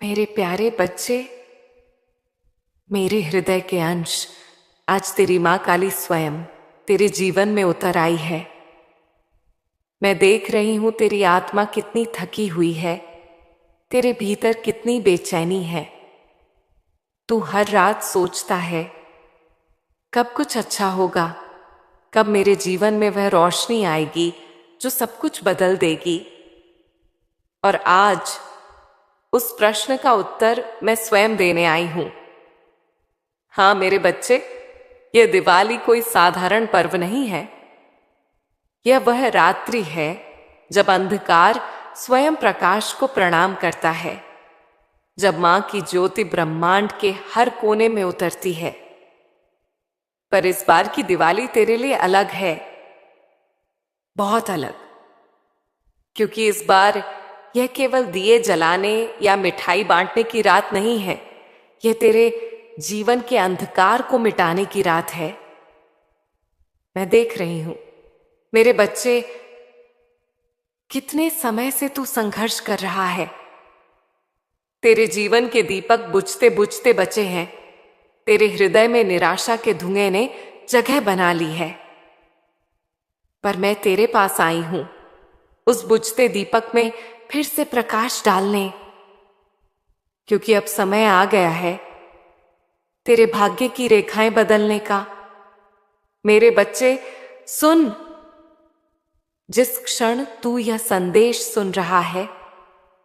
मेरे प्यारे बच्चे, मेरे हृदय के अंश, आज तेरी मां काली स्वयं तेरे जीवन में उतर आई है। मैं देख रही हूं तेरी आत्मा कितनी थकी हुई है, तेरे भीतर कितनी बेचैनी है। तू हर रात सोचता है कब कुछ अच्छा होगा, कब मेरे जीवन में वह रोशनी आएगी जो सब कुछ बदल देगी। और आज उस प्रश्न का उत्तर मैं स्वयं देने आई हूं। हाँ मेरे बच्चे, यह दिवाली कोई साधारण पर्व नहीं है। यह वह रात्रि है जब अंधकार स्वयं प्रकाश को प्रणाम करता है, जब मां की ज्योति ब्रह्मांड के हर कोने में उतरती है। पर इस बार की दिवाली तेरे लिए अलग है, बहुत अलग, क्योंकि इस बार यह केवल दिए जलाने या मिठाई बांटने की रात नहीं है। यह तेरे जीवन के अंधकार को मिटाने की रात है। मैं देख रही हूं मेरे बच्चे, कितने समय से तू संघर्ष कर रहा है। तेरे जीवन के दीपक बुझते बुझते बचे हैं। तेरे हृदय में निराशा के धुएं ने जगह बना ली है। पर मैं तेरे पास आई हूं उस बुझते दीपक में फिर से प्रकाश डालने, क्योंकि अब समय आ गया है तेरे भाग्य की रेखाएं बदलने का। मेरे बच्चे सुन, जिस क्षण तू यह संदेश सुन रहा है,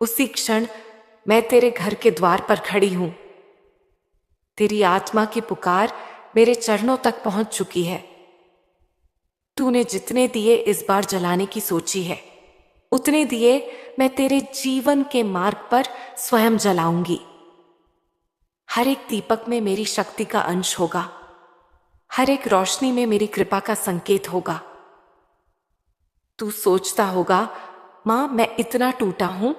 उसी क्षण मैं तेरे घर के द्वार पर खड़ी हूं। तेरी आत्मा की पुकार मेरे चरणों तक पहुंच चुकी है। तूने जितने दिए इस बार जलाने की सोची है, उतने दिए मैं तेरे जीवन के मार्ग पर स्वयं जलाऊंगी। हर एक दीपक में मेरी शक्ति का अंश होगा, हर एक रोशनी में मेरी कृपा का संकेत होगा। तू सोचता होगा, मां मैं इतना टूटा हूं,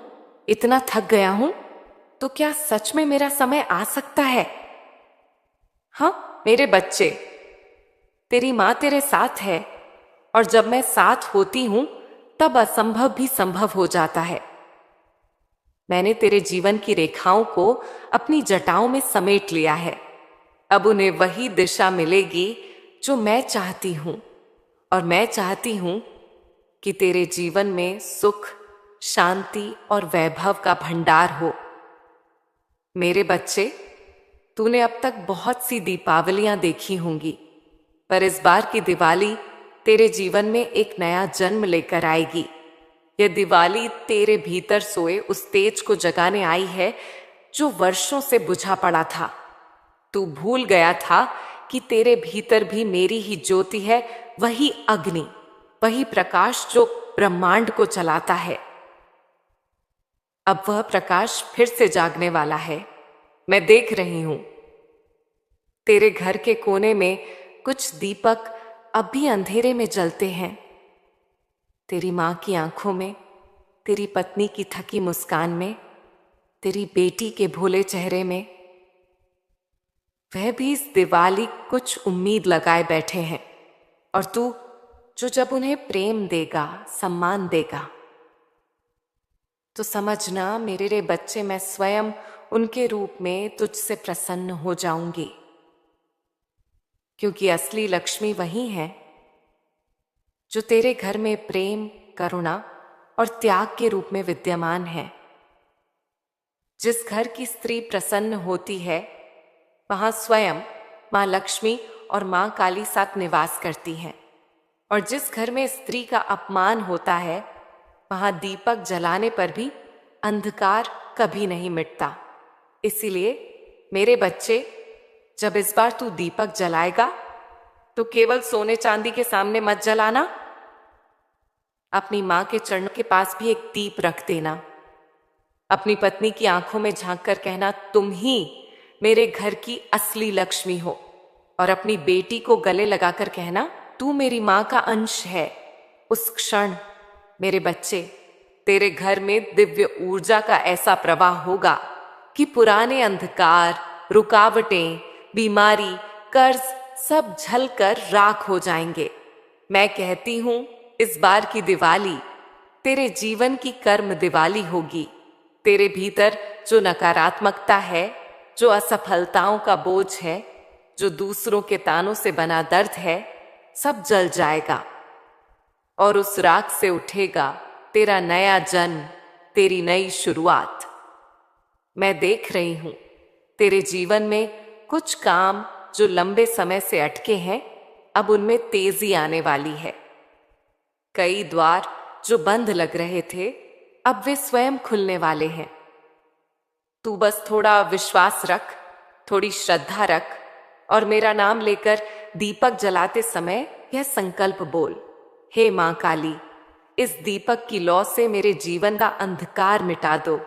इतना थक गया हूं, तो क्या सच में मेरा समय आ सकता है? हाँ मेरे बच्चे, तेरी मां तेरे साथ है, और जब मैं साथ होती हूं तब असंभव भी संभव हो जाता है। मैंने तेरे जीवन की रेखाओं को अपनी जटाओं में समेट लिया है। अब उन्हें वही दिशा मिलेगी जो मैं चाहती हूं, और मैं चाहती हूं कि तेरे जीवन में सुख, शांति और वैभव का भंडार हो। मेरे बच्चे, तूने अब तक बहुत सी दीपावलियां देखी होंगी, पर इस बार की दिवाली तेरे जीवन में एक नया जन्म लेकर आएगी। यह दिवाली तेरे भीतर सोए उस तेज को जगाने आई है जो वर्षों से बुझा पड़ा था। तू भूल गया था कि तेरे भीतर भी मेरी ही ज्योति है, वही अग्नि, वही प्रकाश जो ब्रह्मांड को चलाता है। अब वह प्रकाश फिर से जागने वाला है। मैं देख रही हूं तेरे घर के कोने में कुछ दीपक अब भी अंधेरे में जलते हैं। तेरी मां की आंखों में, तेरी पत्नी की थकी मुस्कान में, तेरी बेटी के भोले चेहरे में, वह भी इस दिवाली कुछ उम्मीद लगाए बैठे हैं। और तू जो जब उन्हें प्रेम देगा, सम्मान देगा, तो समझना मेरे रे बच्चे, मैं स्वयं उनके रूप में तुझसे प्रसन्न हो जाऊंगी। क्योंकि असली लक्ष्मी वही है जो तेरे घर में प्रेम, करुणा और त्याग के रूप में विद्यमान है। जिस घर की स्त्री प्रसन्न होती है, वहां स्वयं मां लक्ष्मी और मां काली साथ निवास करती हैं। और जिस घर में स्त्री का अपमान होता है, वहां दीपक जलाने पर भी अंधकार कभी नहीं मिटता। इसीलिए मेरे बच्चे, जब इस बार तू दीपक जलाएगा तो केवल सोने चांदी के सामने मत जलाना। अपनी मां के चरणों के पास भी एक दीप रख देना। अपनी पत्नी की आंखों में झांक कर कहना, तुम ही मेरे घर की असली लक्ष्मी हो। और अपनी बेटी को गले लगाकर कहना, तू मेरी मां का अंश है। उस क्षण मेरे बच्चे, तेरे घर में दिव्य ऊर्जा का ऐसा प्रवाह होगा कि पुराने अंधकार, रुकावटें, बीमारी, कर्ज सब झलकर राख हो जाएंगे। मैं कहती हूं, इस बार की दिवाली तेरे जीवन की कर्म दिवाली होगी। तेरे भीतर जो नकारात्मकता है, जो असफलताओं का बोझ है, जो दूसरों के तानों से बना दर्द है, सब जल जाएगा और उस राख से उठेगा तेरा नया जन्म, तेरी नई शुरुआत। मैं देख रही हूं तेरे जीवन में कुछ काम जो लंबे समय से अटके हैं, अब उनमें तेजी आने वाली है। कई द्वार जो बंद लग रहे थे, अब वे स्वयं खुलने वाले हैं। तू बस थोड़ा विश्वास रख, थोड़ी श्रद्धा रख और मेरा नाम लेकर दीपक जलाते समय यह संकल्प बोल, हे मां काली, इस दीपक की लौ से मेरे जीवन का अंधकार मिटा दो,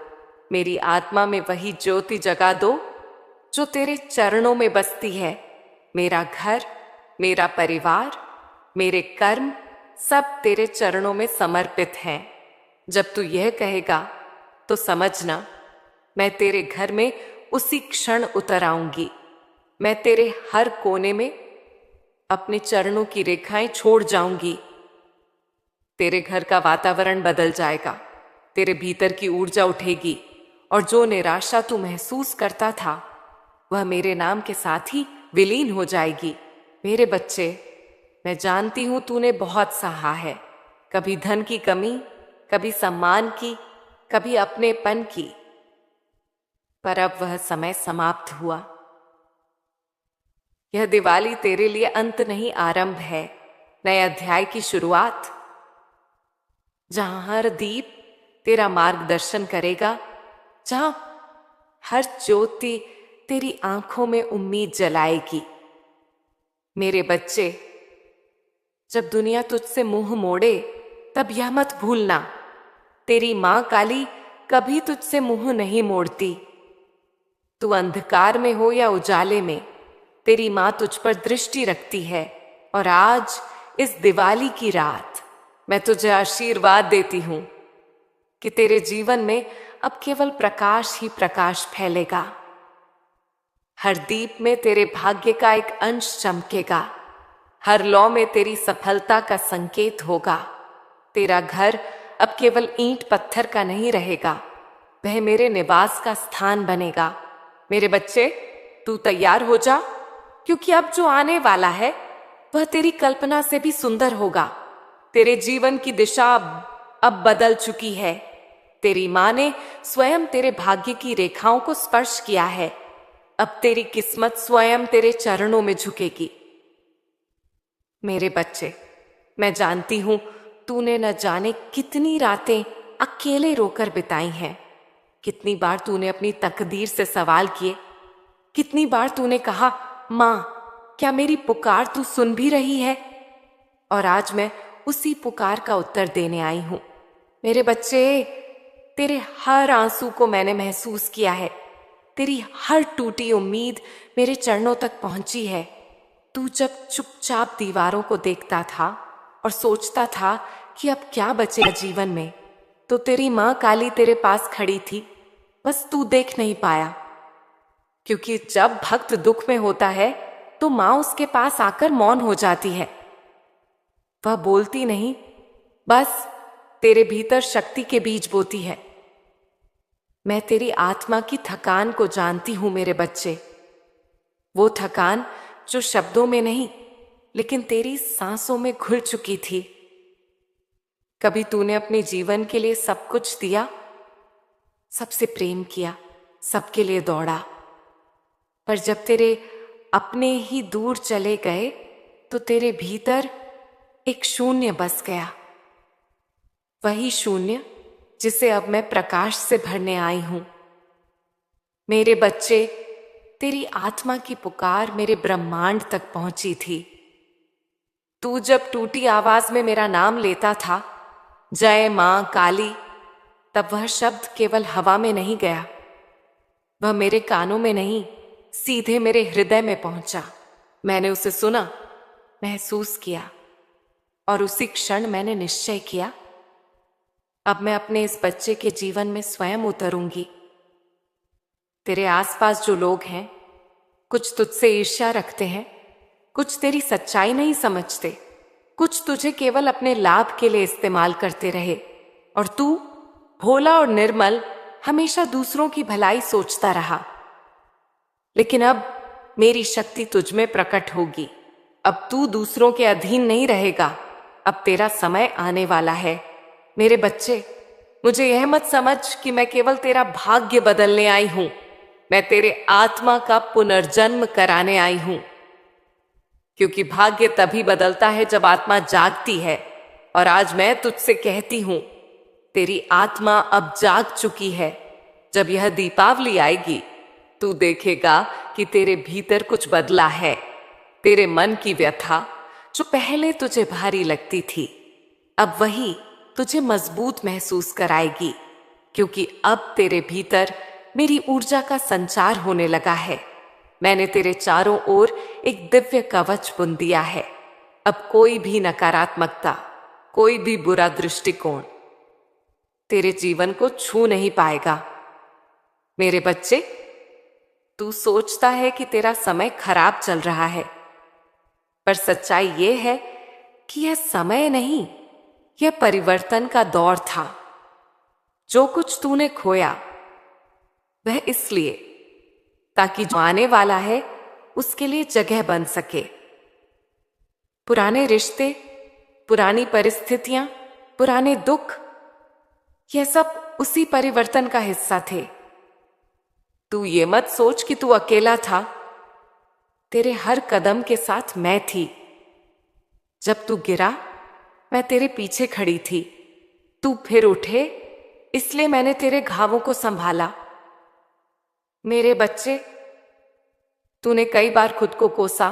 मेरी आत्मा में वही ज्योति जगा दो जो तेरे चरणों में बसती है। मेरा घर, मेरा परिवार, मेरे कर्म सब तेरे चरणों में समर्पित हैं। जब तू यह कहेगा तो समझना, मैं तेरे घर में उसी क्षण उतर आऊंगी। मैं तेरे हर कोने में अपने चरणों की रेखाएं छोड़ जाऊंगी। तेरे घर का वातावरण बदल जाएगा, तेरे भीतर की ऊर्जा उठेगी और जो निराशा तू महसूस करता था, वह मेरे नाम के साथ ही विलीन हो जाएगी। मेरे बच्चे, मैं जानती हूं तूने बहुत सहा है, कभी धन की कमी, कभी सम्मान की, कभी अपनेपन की, पर अब वह समय समाप्त हुआ। यह दिवाली तेरे लिए अंत नहीं, आरंभ है, नए अध्याय की शुरुआत, जहां हर दीप तेरा मार्गदर्शन करेगा, जहां हर ज्योति तेरी आंखों में उम्मीद जलाएगी। मेरे बच्चे, जब दुनिया तुझसे मुंह मोड़े तब यह मत भूलना, तेरी मां काली कभी तुझसे मुंह नहीं मोड़ती। तू अंधकार में हो या उजाले में, तेरी मां तुझ पर दृष्टि रखती है। और आज इस दिवाली की रात मैं तुझे आशीर्वाद देती हूं कि तेरे जीवन में अब केवल प्रकाश ही प्रकाश फैलेगा। हर दीप में तेरे भाग्य का एक अंश चमकेगा, हर लौ में तेरी सफलता का संकेत होगा। तेरा घर अब केवल ईंट पत्थर का नहीं रहेगा, वह मेरे निवास का स्थान बनेगा। मेरे बच्चे, तू तैयार हो जा, क्योंकि अब जो आने वाला है वह तेरी कल्पना से भी सुंदर होगा। तेरे जीवन की दिशा अब बदल चुकी है। तेरी मां ने स्वयं तेरे भाग्य की रेखाओं को स्पर्श किया है। अब तेरी किस्मत स्वयं तेरे चरणों में झुकेगी। मेरे बच्चे, मैं जानती हूं तूने न जाने कितनी रातें अकेले रोकर बिताई हैं। कितनी बार तूने अपनी तकदीर से सवाल किए, कितनी बार तूने कहा, मां, क्या मेरी पुकार तू सुन भी रही है? और आज मैं उसी पुकार का उत्तर देने आई हूं। मेरे बच्चे, तेरे हर आंसू को मैंने महसूस किया है, तेरी हर टूटी उम्मीद मेरे चरणों तक पहुंची है। तू जब चुपचाप दीवारों को देखता था और सोचता था कि अब क्या बचेगा जीवन में, तो तेरी मां काली तेरे पास खड़ी थी, बस तू देख नहीं पाया। क्योंकि जब भक्त दुख में होता है तो मां उसके पास आकर मौन हो जाती है। वह बोलती नहीं, बस तेरे भीतर शक्ति के बीज बोती है। मैं तेरी आत्मा की थकान को जानती हूं मेरे बच्चे, वो थकान जो शब्दों में नहीं लेकिन तेरी सांसों में घुल चुकी थी। कभी तूने अपने जीवन के लिए सब कुछ दिया, सबसे प्रेम किया, सबके लिए दौड़ा, पर जब तेरे अपने ही दूर चले गए तो तेरे भीतर एक शून्य बस गया। वही शून्य जिसे अब मैं प्रकाश से भरने आई हूं। मेरे बच्चे, तेरी आत्मा की पुकार मेरे ब्रह्मांड तक पहुंची थी। तू जब टूटी आवाज में मेरा नाम लेता था, जय मां काली, तब वह शब्द केवल हवा में नहीं गया, वह मेरे कानों में नहीं, सीधे मेरे हृदय में पहुंचा। मैंने उसे सुना, महसूस किया और उसी क्षण मैंने निश्चय किया, अब मैं अपने इस बच्चे के जीवन में स्वयं उतरूंगी। तेरे आसपास जो लोग हैं, कुछ तुझसे ईर्ष्या रखते हैं, कुछ तेरी सच्चाई नहीं समझते, कुछ तुझे केवल अपने लाभ के लिए इस्तेमाल करते रहे, और तू भोला और निर्मल हमेशा दूसरों की भलाई सोचता रहा, लेकिन अब मेरी शक्ति तुझ में प्रकट होगी। अब तू दूसरों के अधीन नहीं रहेगा। अब तेरा समय आने वाला है। मेरे बच्चे, मुझे यह मत समझ कि मैं केवल तेरा भाग्य बदलने आई हूं। मैं तेरे आत्मा का पुनर्जन्म कराने आई हूं, क्योंकि भाग्य तभी बदलता है जब आत्मा जागती है। और आज मैं तुझसे कहती हूं, तेरी आत्मा अब जाग चुकी है। जब यह दीपावली आएगी, तू देखेगा कि तेरे भीतर कुछ बदला है। तेरे मन की व्यथा जो पहले तुझे भारी लगती थी, अब वही तुझे मजबूत महसूस कराएगी, क्योंकि अब तेरे भीतर मेरी ऊर्जा का संचार होने लगा है। मैंने तेरे चारों ओर एक दिव्य कवच बुन दिया है। अब कोई भी नकारात्मकता, कोई भी बुरा दृष्टिकोण तेरे जीवन को छू नहीं पाएगा। मेरे बच्चे, तू सोचता है कि तेरा समय खराब चल रहा है, पर सच्चाई यह है कि यह समय नहीं, यह परिवर्तन का दौर था। जो कुछ तूने खोया वह इसलिए ताकि जो आने वाला है उसके लिए जगह बन सके। पुराने रिश्ते, पुरानी परिस्थितियां, पुराने दुख, यह सब उसी परिवर्तन का हिस्सा थे। तू ये मत सोच कि तू अकेला था। तेरे हर कदम के साथ मैं थी। जब तू गिरा, मैं तेरे पीछे खड़ी थी। तू फिर उठे, इसलिए मैंने तेरे घावों को संभाला। मेरे बच्चे, तूने कई बार खुद को कोसा,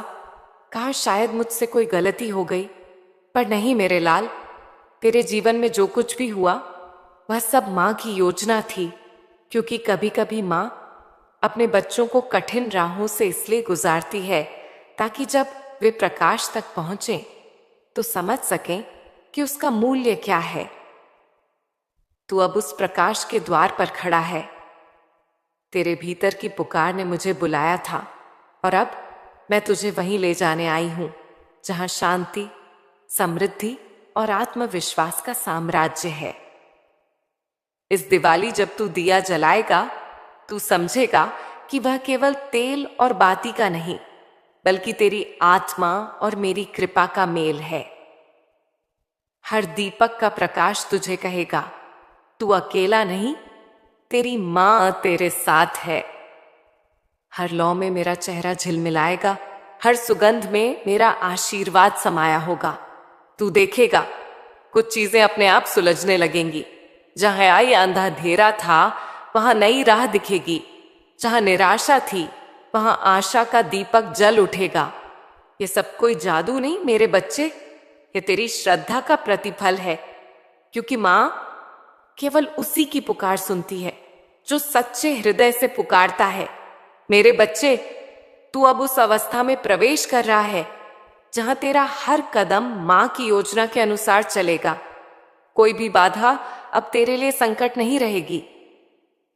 कहा शायद मुझसे कोई गलती हो गई, पर नहीं मेरे लाल। तेरे जीवन में जो कुछ भी हुआ वह सब माँ की योजना थी, क्योंकि कभी कभी माँ अपने बच्चों को कठिन राहों से इसलिए गुजारती है ताकि जब वे प्रकाश तक पहुंचे तो समझ सकें कि उसका मूल्य क्या है। तू अब उस प्रकाश के द्वार पर खड़ा है। तेरे भीतर की पुकार ने मुझे बुलाया था, और अब मैं तुझे वहीं ले जाने आई हूं जहां शांति, समृद्धि और आत्मविश्वास का साम्राज्य है। इस दिवाली जब तू दिया जलाएगा, तू समझेगा कि वह केवल तेल और बाती का नहीं, बल्कि तेरी आत्मा और मेरी कृपा का मेल है। हर दीपक का प्रकाश तुझे कहेगा, तू अकेला नहीं, तेरी मां तेरे साथ है। हर लौ में मेरा चेहरा झिलमिलाएगा, हर सुगंध में मेरा आशीर्वाद समाया होगा। तू देखेगा कुछ चीजें अपने आप सुलझने लगेंगी। जहां आई अंधेरा था, वहां नई राह दिखेगी। जहां निराशा थी, वहां आशा का दीपक जल उठेगा। ये सब कोई जादू नहीं मेरे बच्चे, ये तेरी श्रद्धा का प्रतिफल है, क्योंकि मां केवल उसी की पुकार सुनती है जो सच्चे हृदय से पुकारता है। मेरे बच्चे, तू अब उस अवस्था में प्रवेश कर रहा है जहां तेरा हर कदम मां की योजना के अनुसार चलेगा। कोई भी बाधा अब तेरे लिए संकट नहीं रहेगी,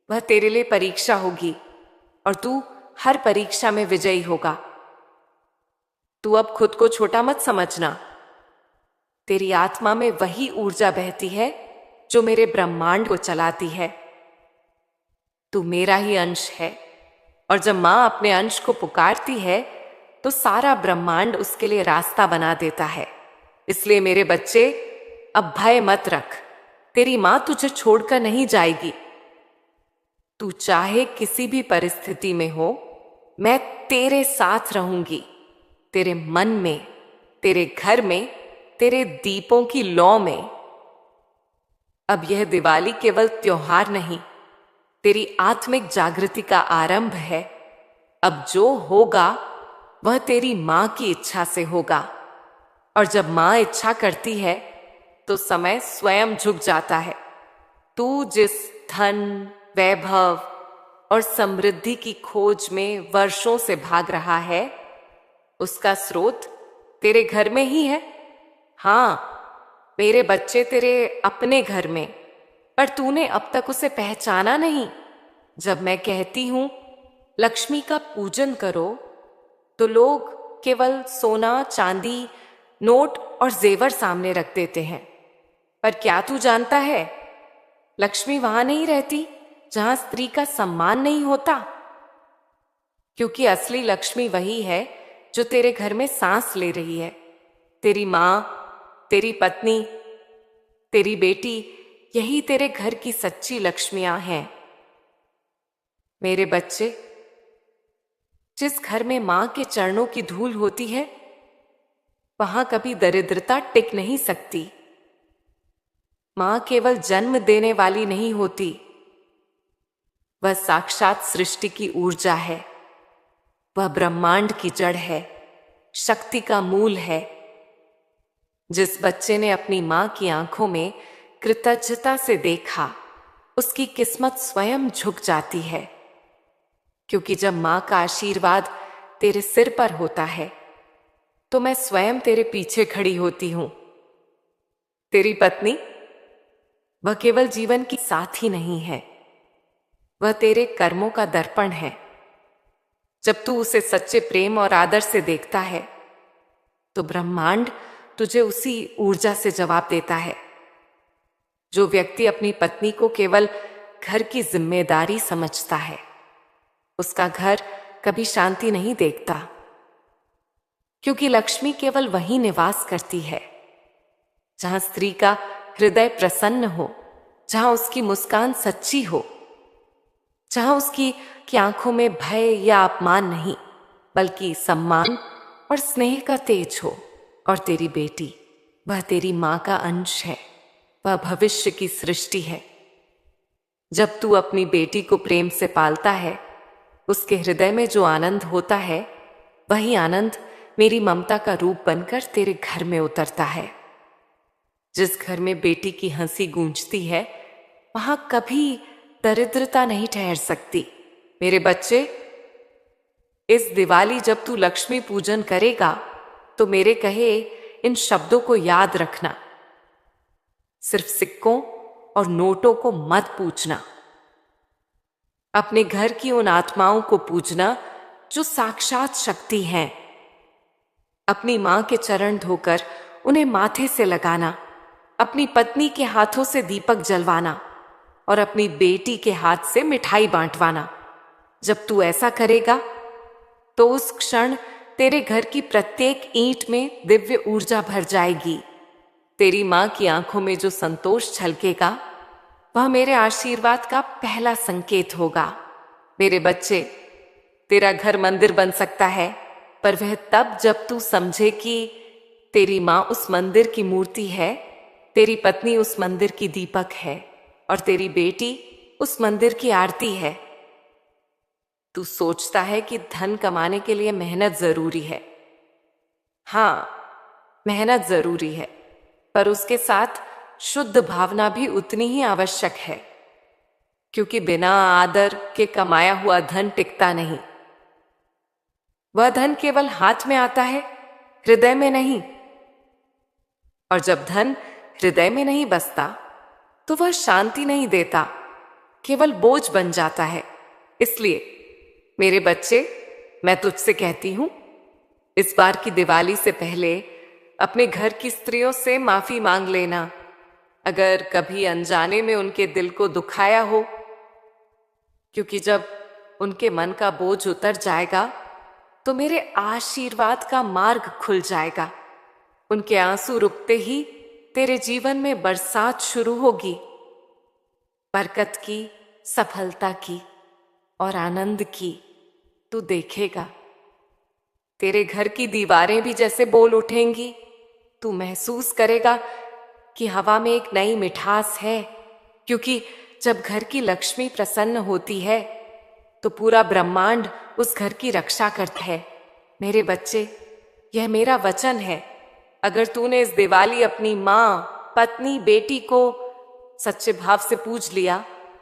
वह तेरे लिए परीक्षा होगी, और तू हर परीक्षा में विजयी होगा। तू अब खुद को छोटा मत समझना। तेरी आत्मा में वही ऊर्जा बहती है जो मेरे ब्रह्मांड को चलाती है। तू मेरा ही अंश है, और जब मां अपने अंश को पुकारती है तो सारा ब्रह्मांड उसके लिए रास्ता बना देता है। इसलिए मेरे बच्चे, अब भय मत रख। तेरी मां तुझे छोड़कर नहीं जाएगी। तू चाहे किसी भी परिस्थिति में हो, मैं तेरे साथ रहूंगी। तेरे मन में, तेरे घर में, तेरे दीपों की लौ में। अब यह दिवाली केवल त्योहार नहीं, तेरी आत्मिक जागृति का आरंभ है। अब जो होगा वह तेरी मां की इच्छा से होगा, और जब मां इच्छा करती है तो समय स्वयं झुक जाता है। तू जिस धन, वैभव और समृद्धि की खोज में वर्षों से भाग रहा है, उसका स्रोत तेरे घर में ही है। हाँ मेरे बच्चे, तेरे अपने घर में, पर तूने अब तक उसे पहचाना नहीं। जब मैं कहती हूं लक्ष्मी का पूजन करो, तो लोग केवल सोना, चांदी, नोट और जेवर सामने रख देते हैं। पर क्या तू जानता है, लक्ष्मी वहां नहीं रहती, जहां स्त्री का सम्मान नहीं होता? क्योंकि असली लक्ष्मी वही है जो तेरे घर में सांस ले रही है। तेरी मां, तेरी पत्नी, तेरी बेटी, यही तेरे घर की सच्ची लक्ष्मियां हैं। मेरे बच्चे, जिस घर में मां के चरणों की धूल होती है, वहां कभी दरिद्रता टिक नहीं सकती। मां केवल जन्म देने वाली नहीं होती, वह साक्षात सृष्टि की ऊर्जा है। वह ब्रह्मांड की जड़ है, शक्ति का मूल है। जिस बच्चे ने अपनी मां की आंखों में कृतज्ञता से देखा, उसकी किस्मत स्वयं झुक जाती है। क्योंकि जब मां का आशीर्वाद तेरे सिर पर होता है, तो मैं स्वयं तेरे पीछे खड़ी होती हूं। तेरी पत्नी, वह केवल जीवन की साथी नहीं है, वह तेरे कर्मों का दर्पण है। जब तू उसे सच्चे प्रेम और आदर से देखता है, तो ब्रह्मांड तुझे उसी ऊर्जा से जवाब देता है। जो व्यक्ति अपनी पत्नी को केवल घर की जिम्मेदारी समझता है, उसका घर कभी शांति नहीं देखता। क्योंकि लक्ष्मी केवल वहीं निवास करती है जहां स्त्री का हृदय प्रसन्न हो, जहां उसकी मुस्कान सच्ची हो, जहां उसकी आंखों में भय या अपमान नहीं, बल्कि सम्मान और स्नेह का तेज हो। और तेरी बेटी, वह तेरी मां का अंश है, वह भविष्य की सृष्टि है। जब तू अपनी बेटी को प्रेम से पालता है, उसके हृदय में जो आनंद होता है, वही आनंद मेरी ममता का रूप बनकर तेरे घर में उतरता है। जिस घर में बेटी की हंसी गूंजती है, वहां कभी दरिद्रता नहीं ठहर सकती। मेरे बच्चे, इस दिवाली जब तू लक्ष्मी पूजन करेगा, तो मेरे कहे इन शब्दों को याद रखना। सिर्फ सिक्कों और नोटों को मत पूजना। अपने घर की उन आत्माओं को पूजना जो साक्षात शक्ति हैं। अपनी मां के चरण धोकर उन्हें माथे से लगाना, अपनी पत्नी के हाथों से दीपक जलवाना और अपनी बेटी के हाथ से मिठाई बांटवाना। जब तू ऐसा करेगा, तो उस क्षण तेरे घर की प्रत्येक ईंट में दिव्य ऊर्जा भर जाएगी। तेरी मां की आंखों में जो संतोष छलकेगा, वह मेरे आशीर्वाद का पहला संकेत होगा। मेरे बच्चे, तेरा घर मंदिर बन सकता है, पर वह तब जब तू समझे कि तेरी मां उस मंदिर की मूर्ति है, तेरी पत्नी उस मंदिर की दीपक है और तेरी बेटी उस मंदिर की आरती है। तू सोचता है कि धन कमाने के लिए मेहनत जरूरी है। हां, मेहनत जरूरी है, पर उसके साथ शुद्ध भावना भी उतनी ही आवश्यक है। क्योंकि बिना आदर के कमाया हुआ धन टिकता नहीं। वह धन केवल हाथ में आता है, हृदय में नहीं। और जब धन हृदय में नहीं बसता, तो वह शांति नहीं देता, केवल बोझ बन जाता है। इसलिए मेरे बच्चे, मैं तुझसे कहती हूं, इस बार की दिवाली से पहले अपने घर की स्त्रियों से माफी मांग लेना, अगर कभी अनजाने में उनके दिल को दुखाया हो। क्योंकि जब उनके मन का बोझ उतर जाएगा, तो मेरे आशीर्वाद का मार्ग खुल जाएगा। उनके आंसू रुकते ही तेरे जीवन में बरसात शुरू होगी, बरकत की, सफलता की और आनंद की। तू देखेगा, तेरे घर की दीवारें भी जैसे बोल उठेंगी। तू महसूस करेगा कि हवा में एक नई मिठास है। क्योंकि जब घर की लक्ष्मी प्रसन्न होती है, तो पूरा ब्रह्मांड उस घर की रक्षा करता है। मेरे बच्चे, यह मेरा वचन है, अगर तूने इस दिवाली अपनी मां, पत्नी, बेटी को सच्चे भाव से पूज लिया,